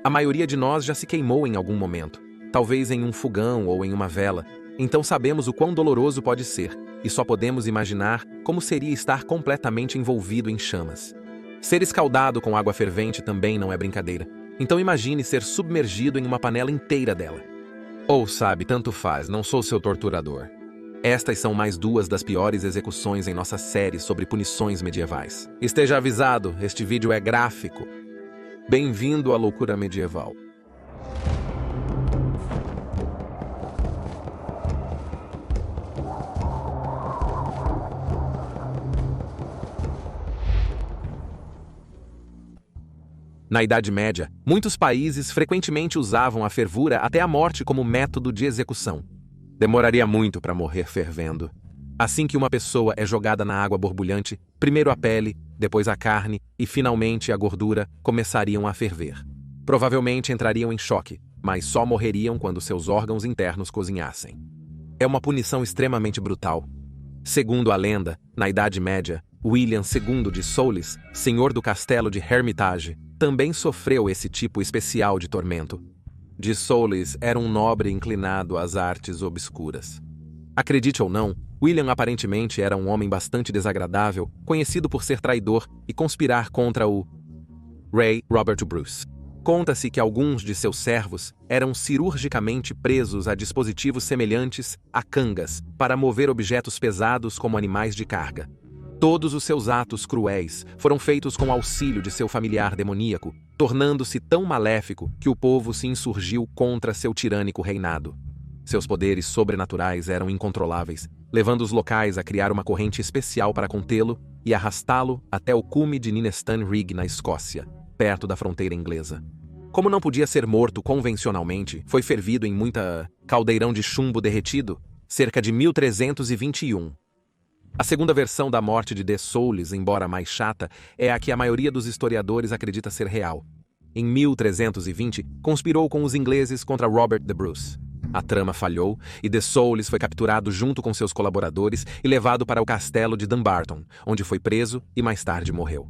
A maioria de nós já se queimou em algum momento, talvez em um fogão ou em uma vela, então sabemos o quão doloroso pode ser, e só podemos imaginar como seria estar completamente envolvido em chamas. Ser escaldado com água fervente também não é brincadeira, então imagine ser submergido em uma panela inteira dela. Ou sabe, tanto faz, não sou seu torturador. Estas são mais duas das piores execuções em nossa série sobre punições medievais. Esteja avisado, este vídeo é gráfico. Bem-vindo à loucura medieval. Na Idade Média, muitos países frequentemente usavam a fervura até a morte como método de execução. Demoraria muito para morrer fervendo. Assim que uma pessoa é jogada na água borbulhante, primeiro a pele, depois a carne e finalmente a gordura começariam a ferver. Provavelmente entrariam em choque, mas só morreriam quando seus órgãos internos cozinhassem. É uma punição extremamente brutal. Segundo a lenda, na Idade Média, William II de Soulis, senhor do castelo de Hermitage, também sofreu esse tipo especial de tormento. De Soulis era um nobre inclinado às artes obscuras. Acredite ou não, William aparentemente era um homem bastante desagradável, conhecido por ser traidor e conspirar contra o rei Robert Bruce. Conta-se que alguns de seus servos eram cirurgicamente presos a dispositivos semelhantes a cangas para mover objetos pesados como animais de carga. Todos os seus atos cruéis foram feitos com auxílio de seu familiar demoníaco, tornando-se tão maléfico que o povo se insurgiu contra seu tirânico reinado. Seus poderes sobrenaturais eram incontroláveis, levando os locais a criar uma corrente especial para contê-lo e arrastá-lo até o cume de Ninestan Rig, na Escócia, perto da fronteira inglesa. Como não podia ser morto convencionalmente, foi fervido em muita caldeirão de chumbo derretido, cerca de 1321. A segunda versão da morte de Soulis, embora mais chata, é a que a maioria dos historiadores acredita ser real. Em 1320, conspirou com os ingleses contra Robert the Bruce. A trama falhou e Soulis foi capturado junto com seus colaboradores e levado para o castelo de Dumbarton, onde foi preso e mais tarde morreu.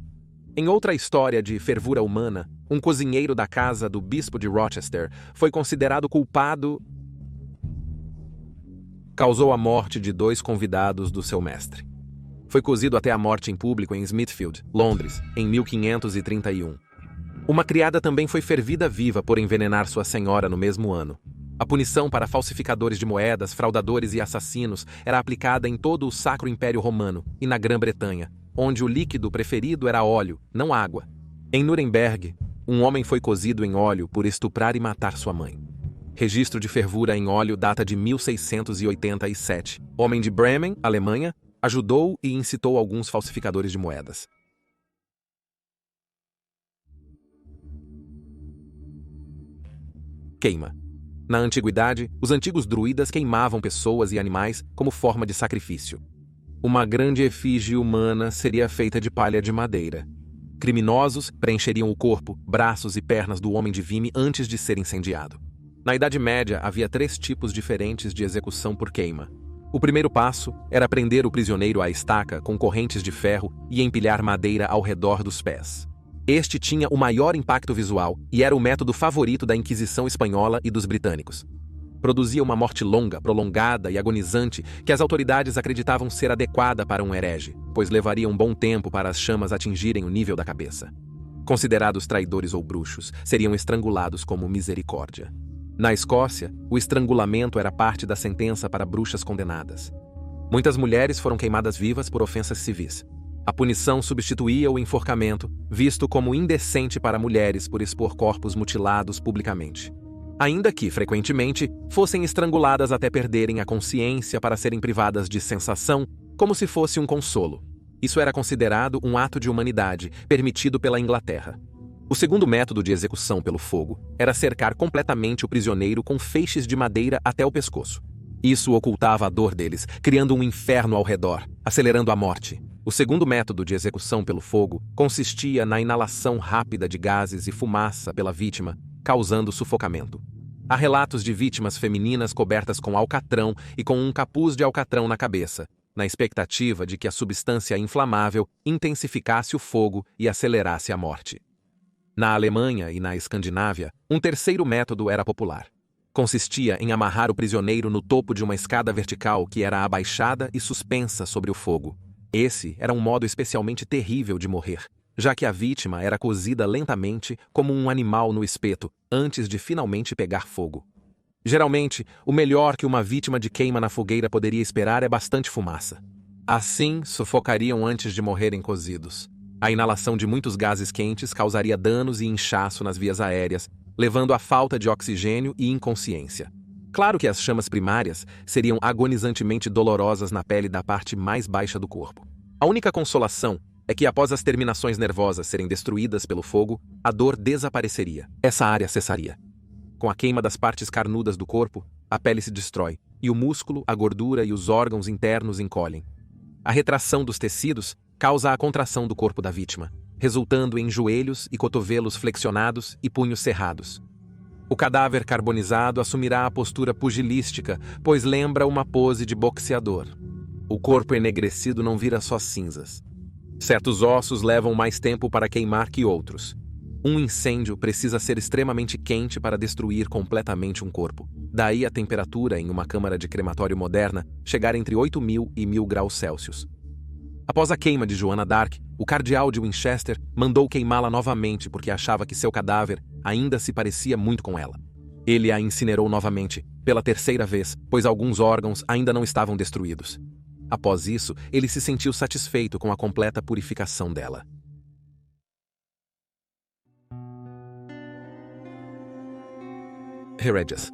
Em outra história de fervura humana, um cozinheiro da casa do bispo de Rochester foi considerado culpado. Causou a morte de 2 convidados do seu mestre. Foi cozido até a morte em público em Smithfield, Londres, em 1531. Uma criada também foi fervida viva por envenenar sua senhora no mesmo ano. A punição para falsificadores de moedas, fraudadores e assassinos era aplicada em todo o Sacro Império Romano e na Grã-Bretanha, onde o líquido preferido era óleo, não água. Em Nuremberg, um homem foi cozido em óleo por estuprar e matar sua mãe. Registro de fervura em óleo data de 1687. Homem de Bremen, Alemanha, ajudou e incitou alguns falsificadores de moedas. Queima. Na antiguidade, os antigos druidas queimavam pessoas e animais como forma de sacrifício. Uma grande efígie humana seria feita de palha de madeira. Criminosos preencheriam o corpo, braços e pernas do homem de Vimy antes de ser incendiado. Na Idade Média, havia 3 tipos diferentes de execução por queima. O primeiro passo era prender o prisioneiro à estaca com correntes de ferro e empilhar madeira ao redor dos pés. Este tinha o maior impacto visual e era o método favorito da Inquisição espanhola e dos britânicos. Produzia uma morte longa, prolongada e agonizante que as autoridades acreditavam ser adequada para um herege, pois levaria um bom tempo para as chamas atingirem o nível da cabeça. Considerados traidores ou bruxos, seriam estrangulados como misericórdia. Na Escócia, o estrangulamento era parte da sentença para bruxas condenadas. Muitas mulheres foram queimadas vivas por ofensas civis. A punição substituía o enforcamento, visto como indecente para mulheres por expor corpos mutilados publicamente. Ainda que, frequentemente, fossem estranguladas até perderem a consciência para serem privadas de sensação, como se fosse um consolo. Isso era considerado um ato de humanidade, permitido pela Inglaterra. O segundo método de execução pelo fogo era cercar completamente o prisioneiro com feixes de madeira até o pescoço. Isso ocultava a dor deles, criando um inferno ao redor, acelerando a morte. O segundo método de execução pelo fogo consistia na inalação rápida de gases e fumaça pela vítima, causando sufocamento. Há relatos de vítimas femininas cobertas com alcatrão e com um capuz de alcatrão na cabeça, na expectativa de que a substância inflamável intensificasse o fogo e acelerasse a morte. Na Alemanha e na Escandinávia, um terceiro método era popular. Consistia em amarrar o prisioneiro no topo de uma escada vertical que era abaixada e suspensa sobre o fogo. Esse era um modo especialmente terrível de morrer, já que a vítima era cozida lentamente como um animal no espeto, antes de finalmente pegar fogo. Geralmente, o melhor que uma vítima de queima na fogueira poderia esperar é bastante fumaça. Assim, sufocariam antes de morrerem cozidos. A inalação de muitos gases quentes causaria danos e inchaço nas vias aéreas, levando à falta de oxigênio e inconsciência. Claro que as chamas primárias seriam agonizantemente dolorosas na pele da parte mais baixa do corpo. A única consolação é que após as terminações nervosas serem destruídas pelo fogo, a dor desapareceria. Essa área cessaria. Com a queima das partes carnudas do corpo, a pele se destrói, e o músculo, a gordura e os órgãos internos encolhem. A retração dos tecidos causa a contração do corpo da vítima, resultando em joelhos e cotovelos flexionados e punhos cerrados. O cadáver carbonizado assumirá a postura pugilística, pois lembra uma pose de boxeador. O corpo enegrecido não vira só cinzas. Certos ossos levam mais tempo para queimar que outros. Um incêndio precisa ser extremamente quente para destruir completamente um corpo. Daí a temperatura em uma câmara de crematório moderna chegar entre 8.000 e 1.000 graus Celsius. Após a queima de Joana d'Arc, o cardeal de Winchester mandou queimá-la novamente porque achava que seu cadáver ainda se parecia muito com ela. Ele a incinerou novamente, pela terceira vez, pois alguns órgãos ainda não estavam destruídos. Após isso, ele se sentiu satisfeito com a completa purificação dela. Hereges.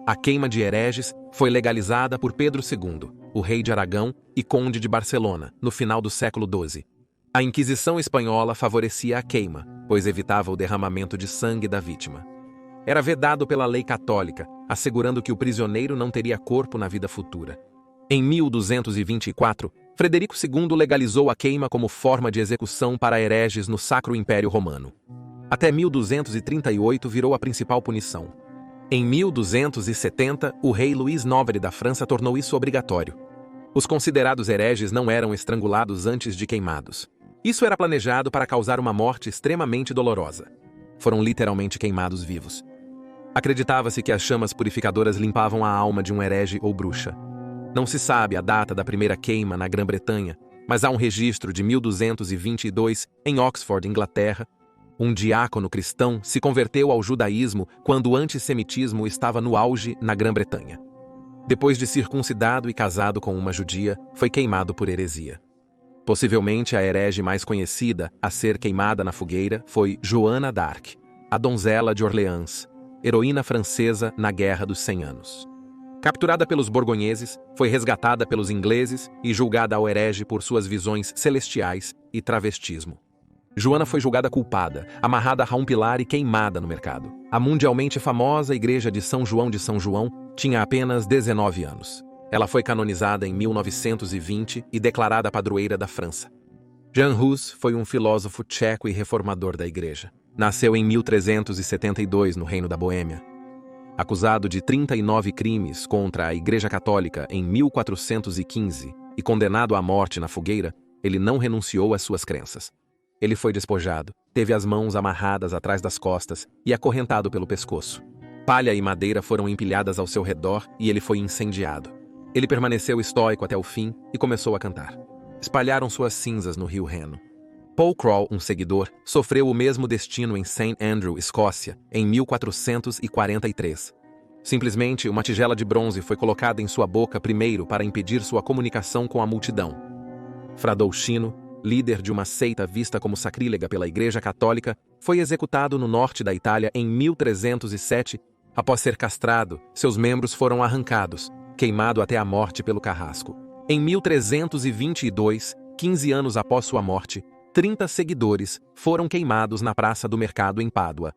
A queima de hereges foi legalizada por Pedro II, o rei de Aragão e conde de Barcelona, no final do século XII. A Inquisição espanhola favorecia a queima, pois evitava o derramamento de sangue da vítima. Era vedado pela lei católica, assegurando que o prisioneiro não teria corpo na vida futura. Em 1224, Frederico II legalizou a queima como forma de execução para hereges no Sacro Império Romano. Até 1238 virou a principal punição. Em 1270, o rei Luís IX da França tornou isso obrigatório. Os considerados hereges não eram estrangulados antes de queimados. Isso era planejado para causar uma morte extremamente dolorosa. Foram literalmente queimados vivos. Acreditava-se que as chamas purificadoras limpavam a alma de um herege ou bruxa. Não se sabe a data da primeira queima na Grã-Bretanha, mas há um registro de 1222 em Oxford, Inglaterra. Um diácono cristão se converteu ao judaísmo quando o antissemitismo estava no auge na Grã-Bretanha. Depois de circuncidado e casado com uma judia, foi queimado por heresia. Possivelmente a herege mais conhecida a ser queimada na fogueira foi Joana d'Arc, a donzela de Orleans, heroína francesa na Guerra dos 100 Anos. Capturada pelos borgonheses, foi resgatada pelos ingleses e julgada ao herege por suas visões celestiais e travestismo. Joana foi julgada culpada, amarrada a um pilar e queimada no mercado. A mundialmente famosa Igreja de São João tinha apenas 19 anos. Ela foi canonizada em 1920 e declarada padroeira da França. Jan Hus foi um filósofo tcheco e reformador da Igreja. Nasceu em 1372 no Reino da Boêmia. Acusado de 39 crimes contra a Igreja Católica em 1415 e condenado à morte na fogueira, ele não renunciou às suas crenças. Ele foi despojado, teve as mãos amarradas atrás das costas e acorrentado pelo pescoço. Palha e madeira foram empilhadas ao seu redor e ele foi incendiado. Ele permaneceu estoico até o fim e começou a cantar. Espalharam suas cinzas no rio Reno. Paul Crawle, um seguidor, sofreu o mesmo destino em St. Andrew, Escócia, em 1443. Simplesmente, uma tigela de bronze foi colocada em sua boca primeiro para impedir sua comunicação com a multidão. Fradolchino, líder de uma seita vista como sacrílega pela Igreja Católica, foi executado no norte da Itália em 1307. Após ser castrado, seus membros foram arrancados, queimado até a morte pelo carrasco. Em 1322, 15 anos após sua morte, 30 seguidores foram queimados na Praça do Mercado em Pádua.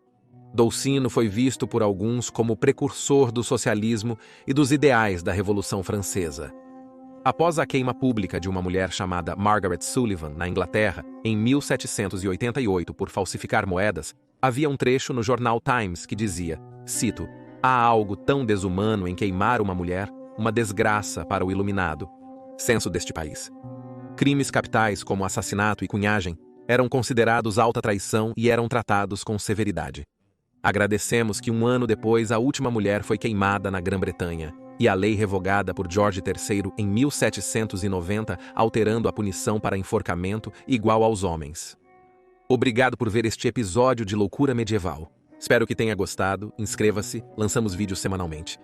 Dolcino foi visto por alguns como precursor do socialismo e dos ideais da Revolução Francesa. Após a queima pública de uma mulher chamada Margaret Sullivan, na Inglaterra, em 1788 por falsificar moedas, havia um trecho no jornal Times que dizia, cito, "Há algo tão desumano em queimar uma mulher, uma desgraça para o iluminado." Censo deste país. Crimes capitais como assassinato e cunhagem eram considerados alta traição e eram tratados com severidade. Agradecemos que 1 ano depois a última mulher foi queimada na Grã-Bretanha e a lei revogada por George III em 1790, alterando a punição para enforcamento igual aos homens. Obrigado por ver este episódio de Loucura Medieval. Espero que tenha gostado, inscreva-se, lançamos vídeos semanalmente.